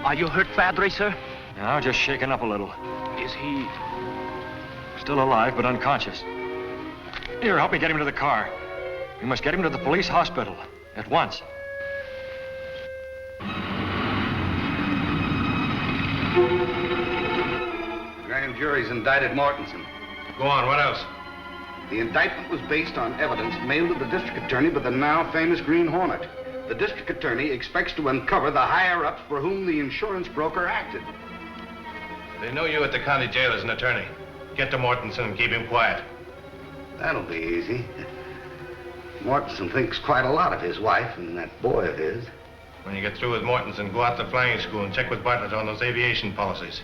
Are you hurt badly, sir? No, just shaken up a little. Is he... Still alive, but unconscious. Here, help me get him to the car. We must get him to the police hospital at once. Grand jury's indicted Mortensen. Go on, what else? The indictment was based on evidence mailed to the district attorney by the now famous Green Hornet. The district attorney expects to uncover the higher-ups for whom the insurance broker acted. They know you at the county jail as an attorney. Get to Mortensen and keep him quiet. That'll be easy. Mortensen thinks quite a lot of his wife and that boy of his. When you get through with Mortensen, go out to flying school and check with Bartlett on those aviation policies.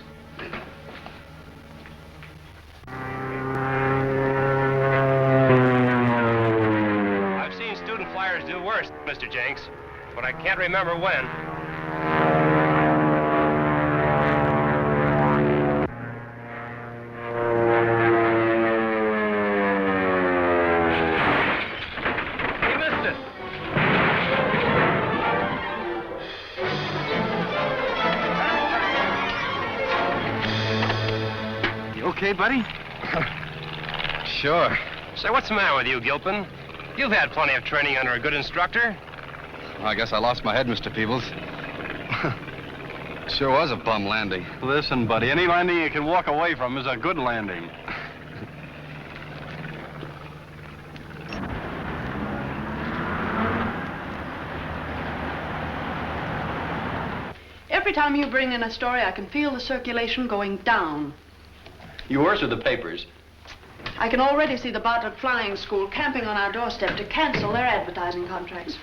I've seen student flyers do worse, Mr. Jenks, but I can't remember when. He missed it. You okay, buddy? Sure. Say, what's the matter with you, Gilpin? You've had plenty of training under a good instructor. Well, I guess I lost my head, Mr. Peebles. Sure was a bum landing. Listen, buddy, any landing you can walk away from is a good landing. Every time you bring in a story, I can feel the circulation going down. You worse with the papers. I can already see the Bartlett Flying School camping on our doorstep to cancel their advertising contracts.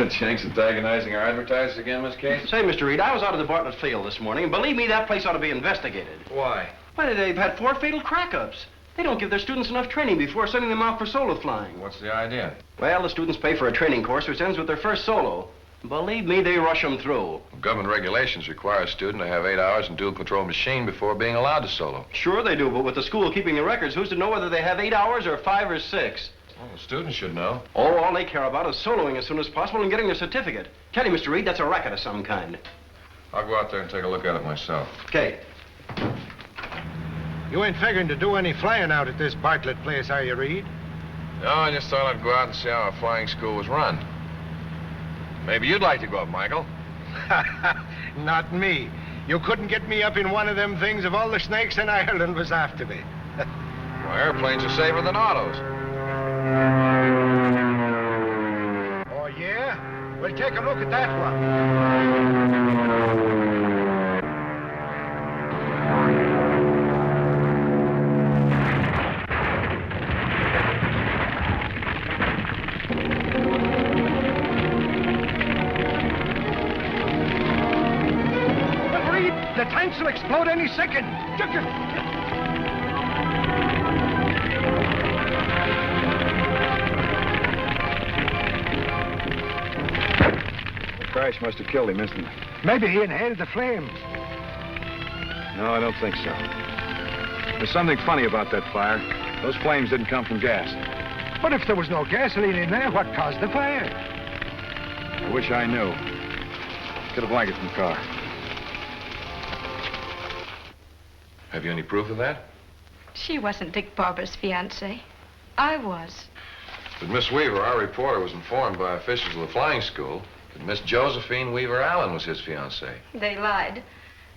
Jenks antagonizing our advertisers again, Miss Case? Say, Mr. Reed, I was out of the Bartlett field this morning, and believe me, that place ought to be investigated. Why? Why, they've had 4 fatal crack-ups. They don't give their students enough training before sending them out for solo flying. What's the idea? Well, the students pay for a training course which ends with their first solo. Believe me, they rush them through. Government regulations require a student to have 8 hours in dual-control machine before being allowed to solo. Sure they do, but with the school keeping the records, who's to know whether they have 8 hours or 5 or 6? Well, the students should know. Oh, all they care about is soloing as soon as possible and getting their certificate. Tell you, Mr. Reed, that's a racket of some kind. I'll go out there and take a look at it myself. Okay. You ain't figuring to do any flying out at this Bartlett place, are you, Reed? No, I just thought I'd go out and see how a flying school was run. Maybe you'd like to go up, Michael. Not me. You couldn't get me up in one of them things if all the snakes in Ireland was after me. Well, airplanes are safer than autos. Oh, yeah? Well, take a look at that one. But, Reed, the tanks will explode any second. The crash must have killed him instantly. Maybe he inhaled the flames. No, I don't think so. There's something funny about that fire. Those flames didn't come from gas. But if there was no gasoline in there, what caused the fire? I wish I knew. Get a blanket from the car. Have you any proof of that? She wasn't Dick Barber's fiancée. I was. But Miss Weaver, our reporter, was informed by officials of the flying school that Miss Josephine Weaver Allen was his fiancée. They lied.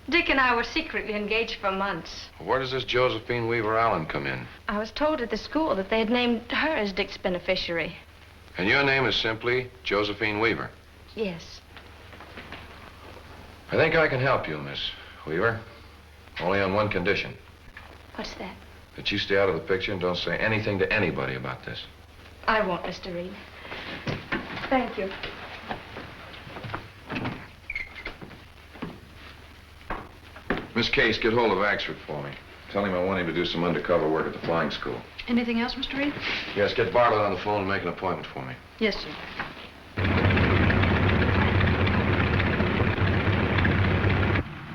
Dick and I were secretly engaged for months. Where does this Josephine Weaver Allen come in? I was told at the school that they had named her as Dick's beneficiary. And your name is simply Josephine Weaver. Yes. I think I can help you, Miss Weaver. Only on one condition. What's that? That you stay out of the picture and don't say anything to anybody about this. I won't, Mr. Reed. Thank you. Miss Case, get hold of Axford for me. Tell him I want him to do some undercover work at the flying school. Anything else, Mr. Reed? Yes, get Bartlett on the phone and make an appointment for me. Yes, sir.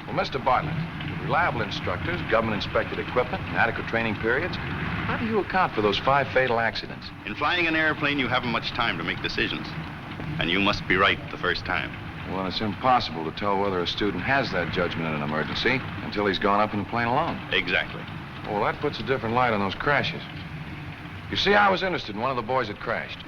Well, Mr. Bartlett, with reliable instructors, government-inspected equipment, and adequate training periods, how do you account for those 5 fatal accidents? In flying an airplane, you haven't much time to make decisions. And you must be right the first time. Well, it's impossible to tell whether a student has that judgment in an emergency until he's gone up in the plane alone. Exactly. Well, that puts a different light on those crashes. You see, I was interested in one of the boys that crashed.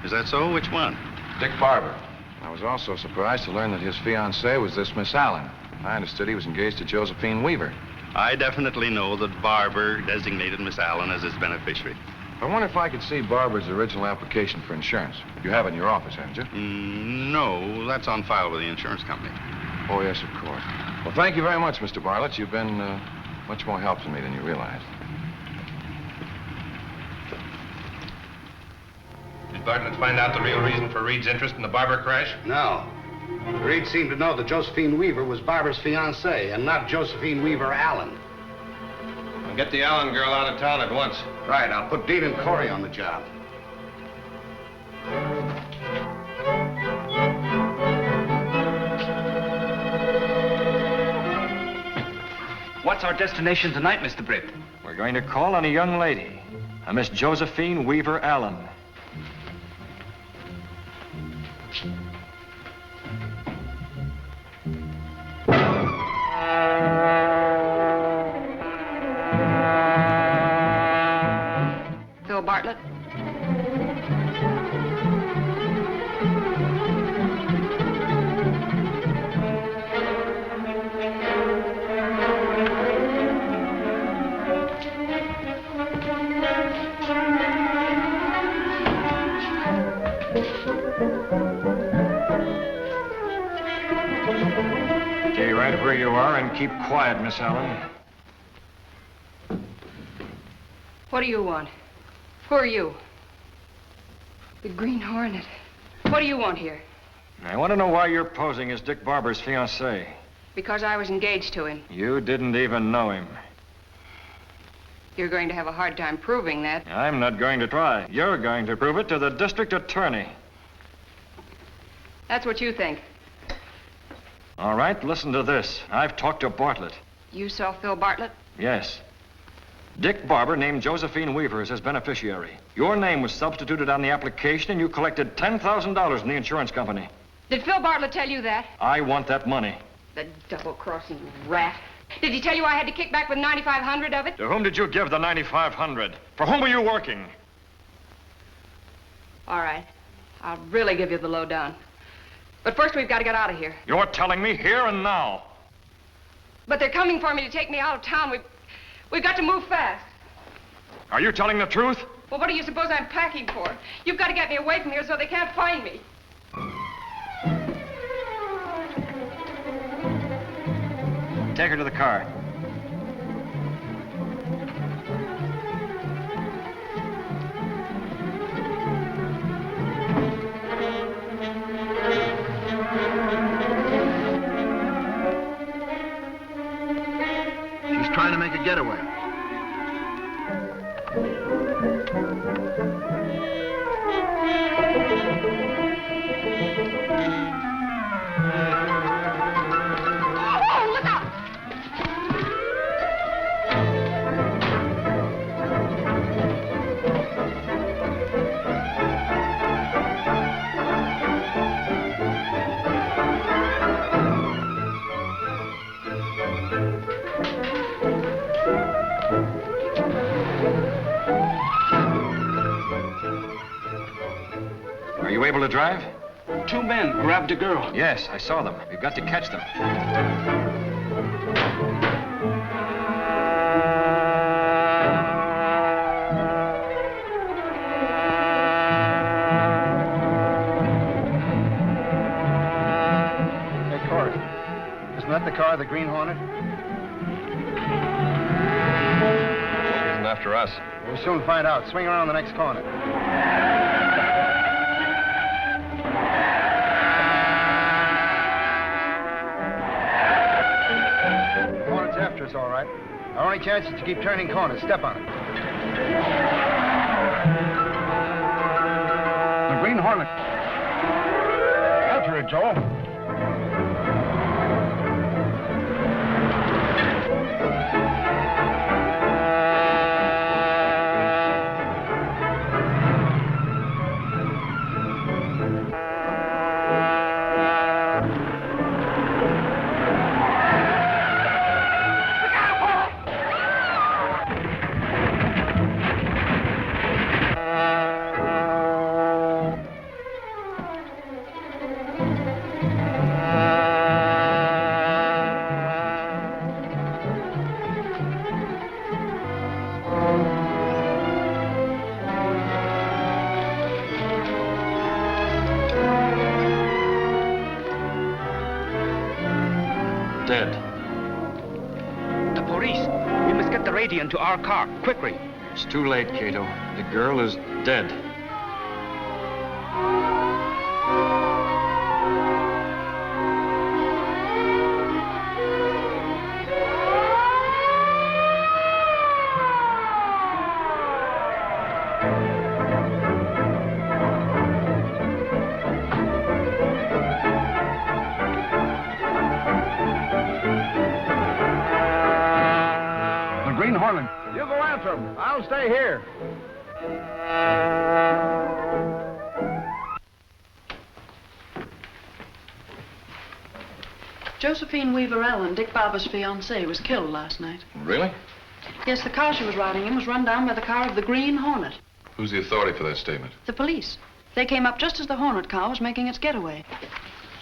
Is that so? Which one? Dick Barber. I was also surprised to learn that his fiancée was this Miss Allen. I understood he was engaged to Josephine Weaver. I definitely know that Barber designated Miss Allen as his beneficiary. I wonder if I could see Barber's original application for insurance. You have it in your office, haven't you? No, that's on file with the insurance company. Oh, yes, of course. Well, thank you very much, Mr. Bartlett. You've been much more help to me than you realized. Did Bartlett find out the real reason for Reed's interest in the Barber crash? No. Reed seemed to know that Josephine Weaver was Barber's fiancée and not Josephine Weaver Allen. Well, get the Allen girl out of town at once. Right, I'll put Dean and Corey on the job. What's our destination tonight, Mr. Britt? We're going to call on a young lady, a Miss Josephine Weaver Allen. Phil Bartlett? Stay right where you are and keep quiet, Miss Allen. What do you want? Who are you? The Green Hornet. What do you want here? I want to know why you're posing as Dick Barber's fiancée. Because I was engaged to him. You didn't even know him. You're going to have a hard time proving that. I'm not going to try. You're going to prove it to the district attorney. That's what you think. All right, listen to this. I've talked to Bartlett. You saw Phil Bartlett? Yes. Dick Barber named Josephine Weaver as his beneficiary. Your name was substituted on the application, and you collected $10,000 from the insurance company. Did Phil Bartlett tell you that? I want that money. The double-crossing rat. Did he tell you I had to kick back with $9,500 of it? To whom did you give the $9,500? For whom were you working? All right. I'll really give you the lowdown. But first, we've got to get out of here. You're telling me here and now. But they're coming for me to take me out of town. We've got to move fast. Are you telling the truth? Well, what do you suppose I'm packing for? You've got to get me away from here so they can't find me. Take her to the car. She's trying to make a getaway. Oh, look out! Are you able to drive? 2 men grabbed a girl. Yes, I saw them. We've got to catch them. Hey, Corey. Isn't that the car, the Green Hornet? Isn't after us. We'll soon find out. Swing around the next corner. The Hornet's after us, all right. Our only chance is to keep turning corners. Step on it. The Green Hornet. After it, Joe. Dead. The police. We must get the radio into our car, quickly. It's too late, Cato. The girl is dead. Green Hornet. You go after him. I'll stay here. Josephine Weaver Allen, Dick Barber's fiancée, was killed last night. Really? Yes, the car she was riding in was run down by the car of the Green Hornet. Who's the authority for that statement? The police. They came up just as the Hornet car was making its getaway.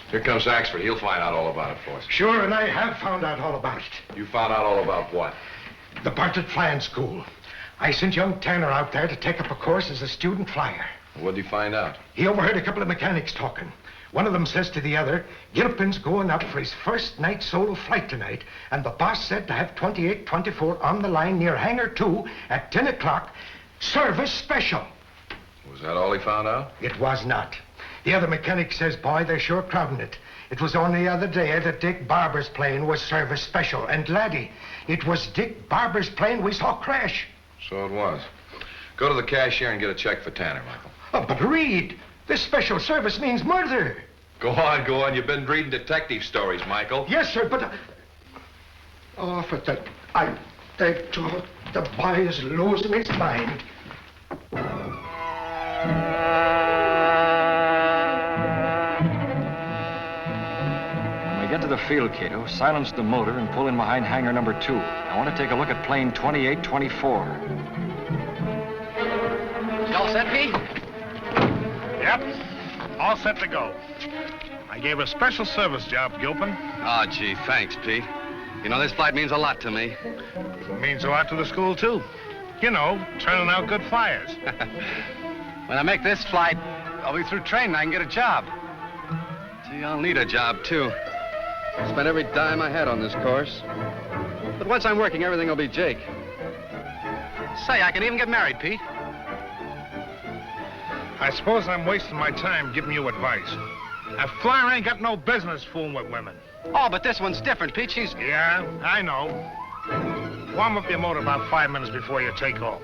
Here comes Axford. He'll find out all about it for us. Sure, and I have found out all about it. You found out all about what? The Bartlett Flying School. I sent young Tanner out there to take up a course as a student flyer. What'd you find out? He overheard a couple of mechanics talking. One of them says to the other, Gilpin's going up for his first night solo flight tonight, and the boss said to have 2824 on the line near Hangar 2 at 10 o'clock, service special. Was that all he found out? It was not. The other mechanic says, boy, they're sure crowding it. It was only the other day that Dick Barber's plane was service special. And, laddie, it was Dick Barber's plane we saw crash. So it was. Go to the cashier and get a check for Tanner, Michael. Oh, but Reed, this special service means murder. Go on, go on. You've been reading detective stories, Michael. Yes, sir, but... Oh, for that... They thought the boy is losing his mind. When we get to the field, Cato, silence the motor and pull in behind hangar number 2. I want to take a look at plane 2824. You all set, Pete? Yep. All set to go. I gave a special service job, Gilpin. Oh, gee, thanks, Pete. You know, this flight means a lot to me. It means a lot to the school, too. You know, turning out good flyers. When I make this flight, I'll be through training. I can get a job. Gee, I'll need a job, too. I spent every dime I had on this course. But once I'm working, everything will be Jake. Say, I can even get married, Pete. I suppose I'm wasting my time giving you advice. A flyer ain't got no business fooling with women. Oh, but this one's different, Pete. She's... Yeah, I know. Warm up your motor about 5 minutes before you take off.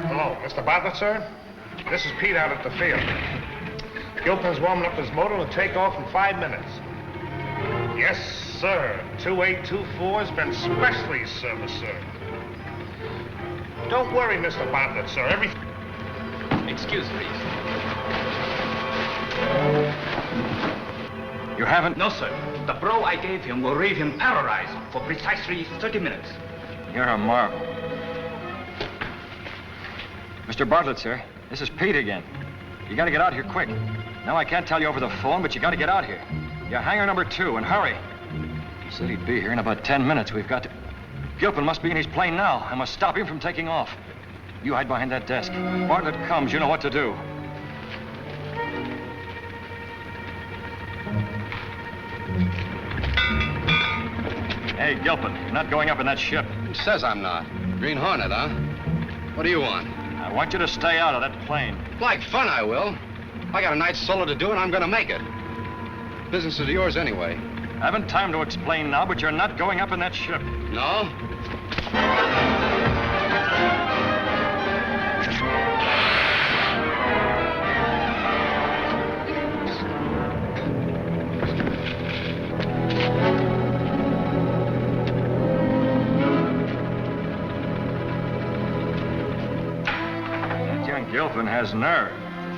Hello, Mr. Bartlett, sir? This is Pete out at the field. Gilpin's warming up his motor to take off in 5 minutes. Yes, sir. 2824 has been specially serviced, sir. Don't worry, Mr. Bartlett, sir. Everything... Excuse, please. You haven't? No, sir. The blow I gave him will leave him paralyzed for precisely 30 minutes. You're a marvel. Mr. Bartlett, sir, this is Pete again. You gotta get out here quick. Now, I can't tell you over the phone, but you gotta get out here. You're hangar number 2, and hurry. He said he'd be here in about 10 minutes. We've got to... Gilpin must be in his plane now. I must stop him from taking off. You hide behind that desk. Bartlett comes, you know what to do. Hey, Gilpin, you're not going up in that ship. Who says I'm not? Green Hornet, huh? What do you want? I want you to stay out of that plane. Like fun, I will. I got a night's solo to do, and I'm gonna make it. Business is yours anyway. I haven't time to explain now, but you're not going up in that ship. No? That young Gilpin has nerve.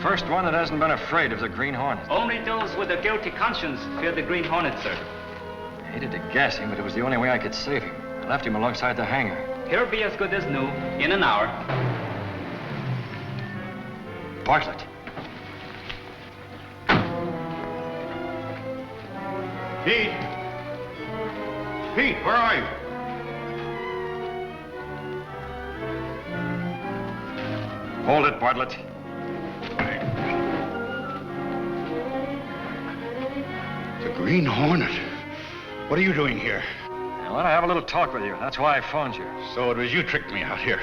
First one that hasn't been afraid of the Green Hornet. Only those with a guilty conscience fear the Green Hornet, sir. I hated to gas him, but it was the only way I could save him. I left him alongside the hangar. He'll be as good as new in an hour. Bartlett. Pete! Pete, where are you? Hold it, Bartlett. The Green Hornet? What are you doing here? I want to have a little talk with you. That's why I phoned you. So it was you tricked me out here.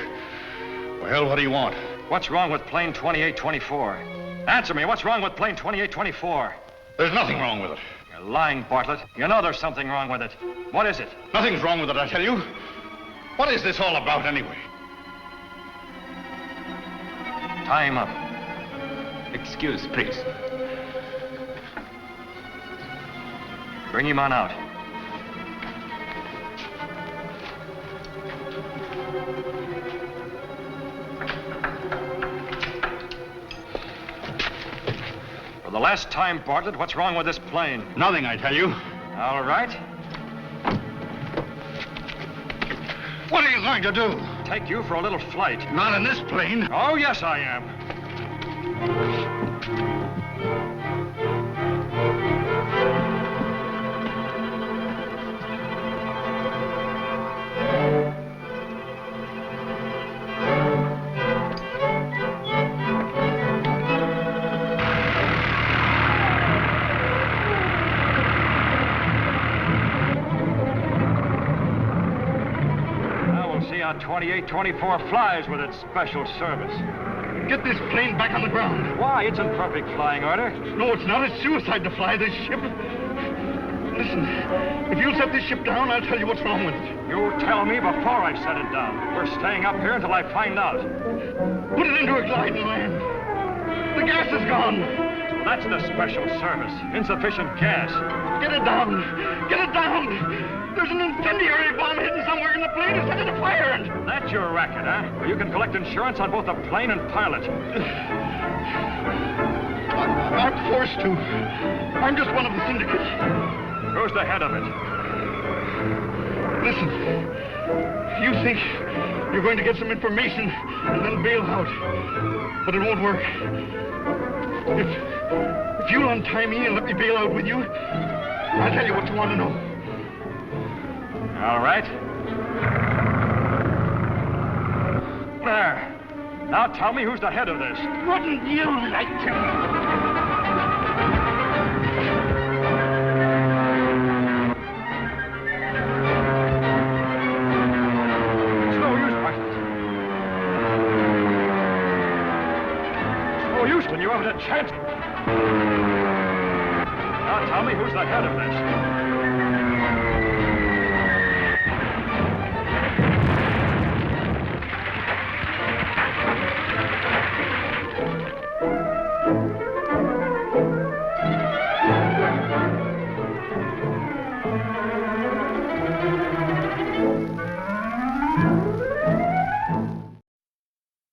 Well, what do you want? What's wrong with plane 2824? Answer me, what's wrong with plane 2824? There's nothing wrong with it. You're lying, Bartlett. You know there's something wrong with it. What is it? Nothing's wrong with it, I tell you. What is this all about, anyway? Tie him up. Excuse, please. Bring him on out. For the last time, Bartlett, what's wrong with this plane? Nothing, I tell you. All right. What are you going to do? Take you for a little flight. Not in this plane. Oh, yes, I am. Now we'll see how 2824 flies with its special service. Get this plane back on the ground. Why? It's in perfect flying order. No, it's not. It's suicide to fly this ship. Listen, if you'll set this ship down, I'll tell you what's wrong with it. You tell me before I set it down. We're staying up here until I find out. Put it into a glide and land. The gas is gone. So that's the special service. Insufficient gas. Get it down. Get it down. There's an incendiary bomb hidden somewhere in the plane. It's setting a fire. That's your racket, huh? Well, you can collect insurance on both the plane and pilot. I'm forced to. I'm just one of the syndicate. Who's the head of it? Listen. You think you're going to get some information and then bail out. But it won't work. If you'll untie me and let me bail out with you, I'll tell you what you want to know. All right. There. Now tell me who's the head of this. Wouldn't you like to? It's no use, Parsons. It's no use when you haven't a chance. Now tell me who's the head of this.